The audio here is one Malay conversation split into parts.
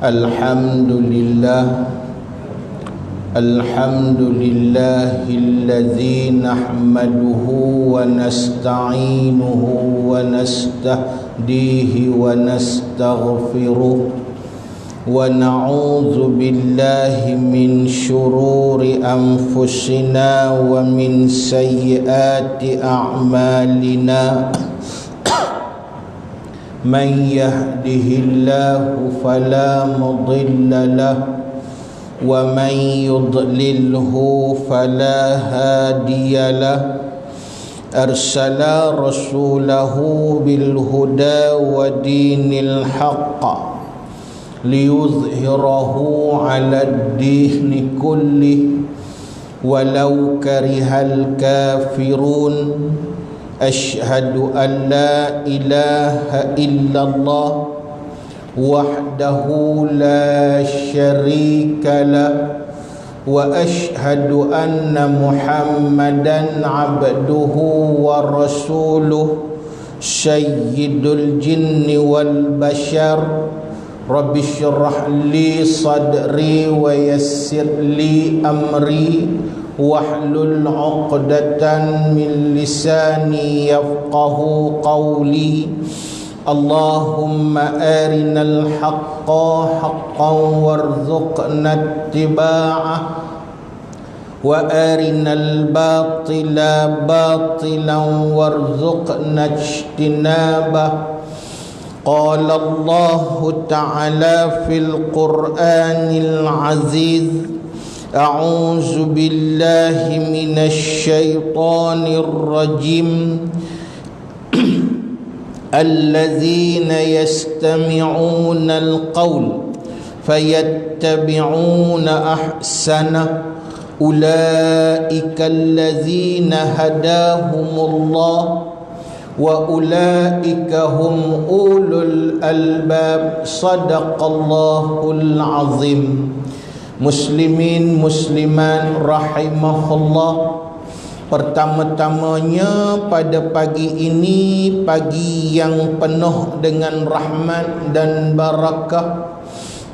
Alhamdulillahilladzi nahmaduhu wa nasta'inuhu wa nastahdihi wa nastaghfiruh wa na'udzu billahi min syururi anfusina wa min sayyiati a'malina. Man yahdihillahu fala mudilla lahu wa man yudlilhu fala hadiya lahu. Arsala rasulahu bil huda wa dinil haqq liyuzhirahu 'alad dini kullih walau karihal kafirun. Asyhadu an la ilaha illallah wahdahu la syarika lah wa asyhadu anna Muhammadan abduhu wa rasuluh sayyidul jinni wal bashar. Rabbi syrah li sadri wa yassir li amri wahlul 'uqdatan min lisani yafqahu qawli. Allahumma arinal haqqa haqqan warzuqna ittiba'ah wa arinal batila batilan warzuqna ijtinabah. Qala Allahu ta'ala fil Qur'anil aziz, a'udzu billahi minasy syaithanir rajim. Alladzina yastami'una al-qawl fayattabi'una ahsana ulaika alladzina hadahumullah wa ulaika hum ulul albab. Sadaqallahul azim. Muslimin musliman rahimahullah, pertama-tamanya pada pagi ini, pagi yang penuh dengan rahmat dan barakah,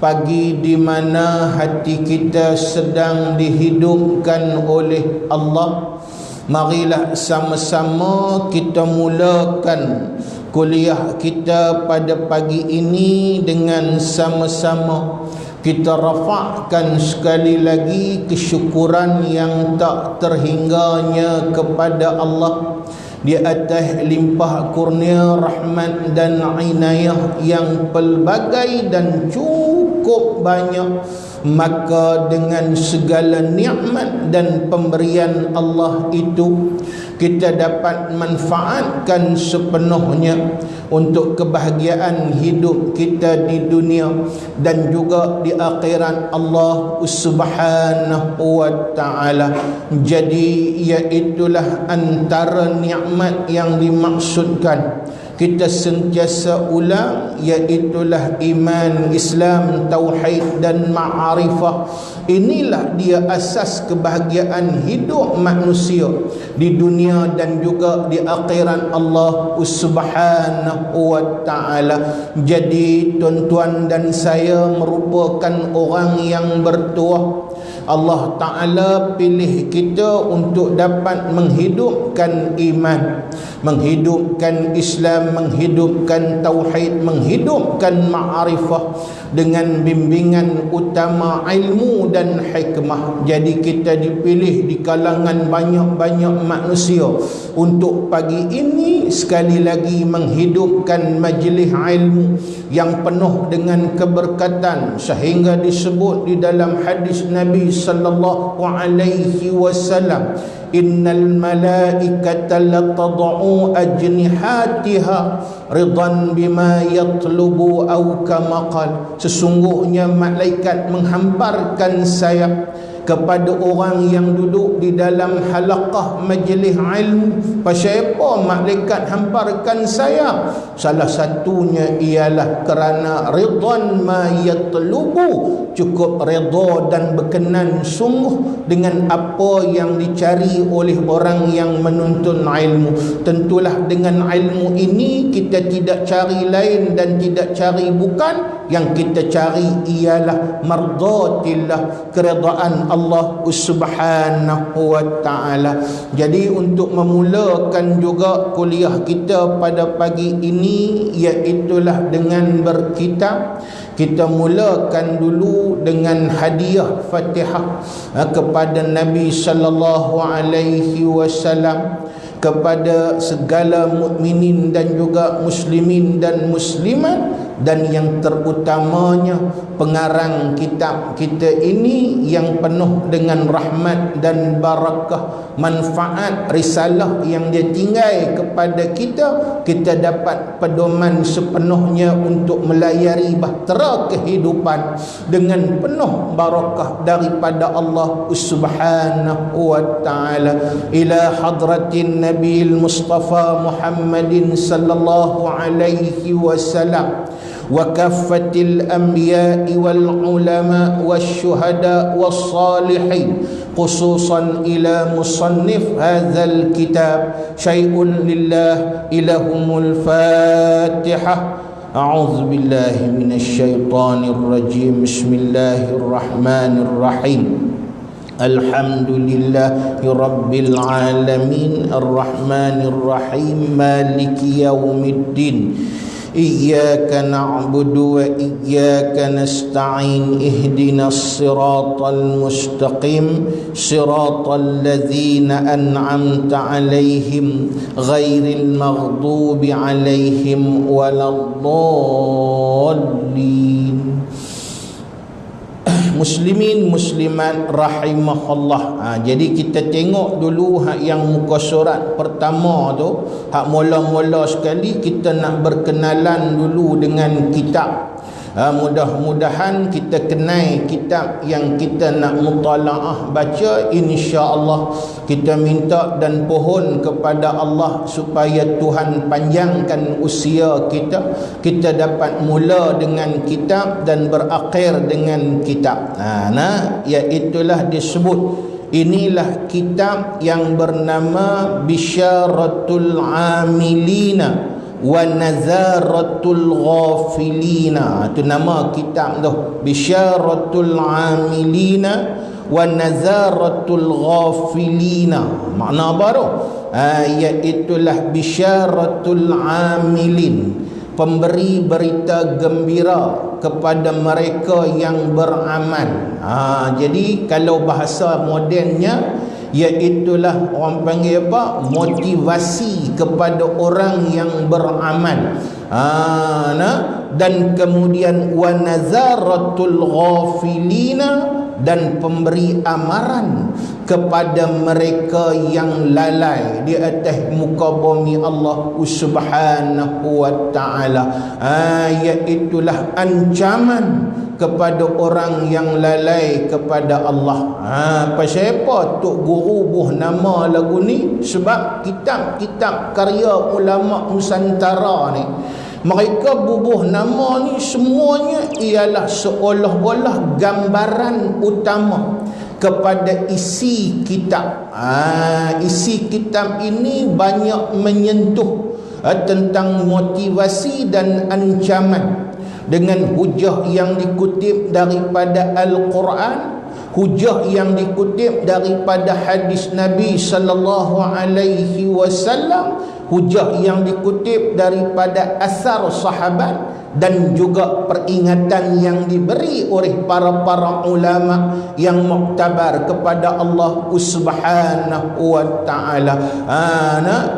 pagi di mana hati kita sedang dihidupkan oleh Allah. Marilah sama-sama kita mulakan kuliah kita pada pagi ini dengan sama-sama kita rafa'kan sekali lagi kesyukuran yang tak terhingganya kepada Allah di atas limpah kurnia rahmat dan inayah yang pelbagai dan cukup banyak. Maka dengan segala nikmat dan pemberian Allah itu, kita dapat manfaatkan sepenuhnya untuk kebahagiaan hidup kita di dunia dan juga di akhirat Allah Subhanahu wa ta'ala. Jadi iaitulah antara nikmat yang dimaksudkan kita sentiasa ulang, iaitulah iman, Islam, tauhid dan ma'arifah. Inilah dia asas kebahagiaan hidup manusia di dunia dan juga di akhirat Allah Subhanahu wa ta'ala. Jadi tuan-tuan dan saya merupakan orang yang bertuah. Allah Ta'ala pilih kita untuk dapat menghidupkan iman, menghidupkan Islam, menghidupkan tauhid, menghidupkan ma'arifah dengan bimbingan utama ilmu dan hikmah. Jadi kita dipilih di kalangan banyak-banyak manusia untuk pagi ini sekali lagi menghidupkan majlis ilmu yang penuh dengan keberkatan, sehingga disebut di dalam hadis Nabi sallallahu alaihi wasallam, innal malaikata latad'u ajnihatiha ridan bima yatlubu aw kama qala. Sesungguhnya malaikat menghamparkan sayap kepada orang yang duduk di dalam halaqah majlis ilmu. Pasal apa malaikat hamparkan saya? Salah satunya ialah kerana ridwan ma yatlubu, cukup redha dan berkenan sungguh dengan apa yang dicari oleh orang yang menuntut ilmu. Tentulah dengan ilmu ini kita tidak cari lain dan tidak cari bukan, yang kita cari ialah mardatillah, keredaan Allah Subhanahu wa taala. Jadi untuk memulakan juga kuliah kita pada pagi ini, iaitulah dengan berkitab. Kita mulakan dulu dengan hadiah Fatihah kepada Nabi sallallahu alaihi wasallam, kepada segala mukminin dan juga muslimin dan muslimat, dan yang terutamanya pengarang kitab kita ini yang penuh dengan rahmat dan barakah, manfaat risalah yang dia tinggal kepada kita. Kita dapat pedoman sepenuhnya untuk melayari bahtera kehidupan dengan penuh barakah daripada Allah Subhanahu wa taala. Ila hadratin Nabi Mustafa Muhammadin sallallahu alaihi wasallam wa kaffatil anbiya'i wal ulama wasyuhada wassalihin, khususan ila musannif hadzal kitab syai'un lillah ilahumul Fatihah. A'udzu billahi minasyaitonir rajim. Bismillahirrahmanirrahim. Alhamdulillahi rabbil alamin, arrahmanir rahim, maliki yaumiddin. Iyyaka na'budu wa iyyaka nasta'in, ihdinas siratal mustaqim, siratal ladzina an'amta 'alaihim ghairil maghdubi 'alaihim waladdallin. Muslimin muslimat rahimahullah. Jadi kita tengok dulu yang muka surat pertama tu, hak mula-mula sekali kita nak berkenalan dulu dengan kitab. Mudah-mudahan kita kenal kitab yang kita nak mutalaah baca. InsyaAllah kita minta dan pohon kepada Allah supaya Tuhan panjangkan usia kita, kita dapat mula dengan kitab dan berakhir dengan kitab. Iaitulah disebut, inilah kitab yang bernama Bisyaratul Amilina wa Nazaratul Ghafilina. Itu nama kitab tu, Bisyaratul Amilina wa Nazaratul Ghafilina. Makna apa tu? Iaitulah Bisyaratul Amilin, pemberi berita gembira kepada mereka yang beramal. Jadi kalau bahasa modernnya, iaitulah orang panggil apa? Motivasi kepada orang yang beramal. Dan kemudian wa nazaratul ghafilina, dan pemberi amaran kepada mereka yang lalai di atas muka bumi Allah Subhanahu wa taala. Iaitulah ancaman kepada orang yang lalai kepada Allah. Pasal apa Tok Guru buh nama lagu ni? Sebab kitab-kitab karya ulama Nusantara ni, mereka bubuh nama ni semuanya ialah seolah-olah gambaran utama kepada isi kitab. Isi kitab ini banyak menyentuh tentang motivasi dan ancaman dengan hujah yang dikutip daripada Al-Quran, hujah yang dikutip daripada hadis Nabi sallallahu alaihi wasallam, hujah yang dikutip daripada asar sahabat, dan juga peringatan yang diberi oleh para ulama yang muktabar kepada Allah Subhanahu wa taala.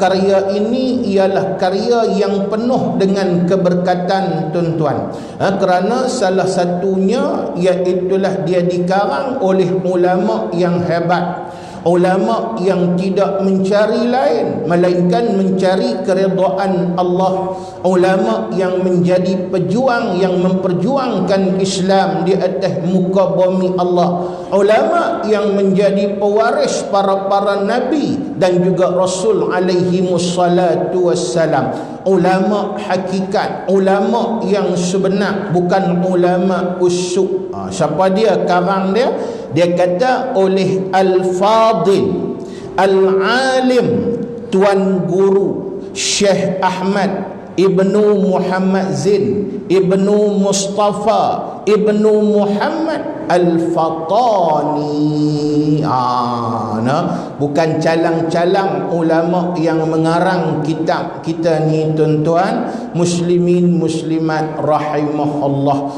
Karya ini ialah karya yang penuh dengan keberkatan, tuan-tuan. Kerana salah satunya iaitulah dia dikarang oleh ulama yang hebat, ulama yang tidak mencari lain melainkan mencari keridhaan Allah, ulama yang menjadi pejuang yang memperjuangkan Islam di atas muka bumi Allah, ulama yang menjadi pewaris para nabi dan juga Rasul alaihi wassalatu wassalam, ulama hakikat, ulama yang sebenar, bukan ulama usuk. Siapa dia? Karang dia kata oleh Al-Fadil Al-Alim Tuan Guru Syekh Ahmad Ibnu Muhammad Zin Ibnu Mustafa Ibnu Muhammad Al-Fatani. Bukan calang-calang ulama yang mengarang kitab kita ni tuan-tuan muslimin muslimat rahimahullah.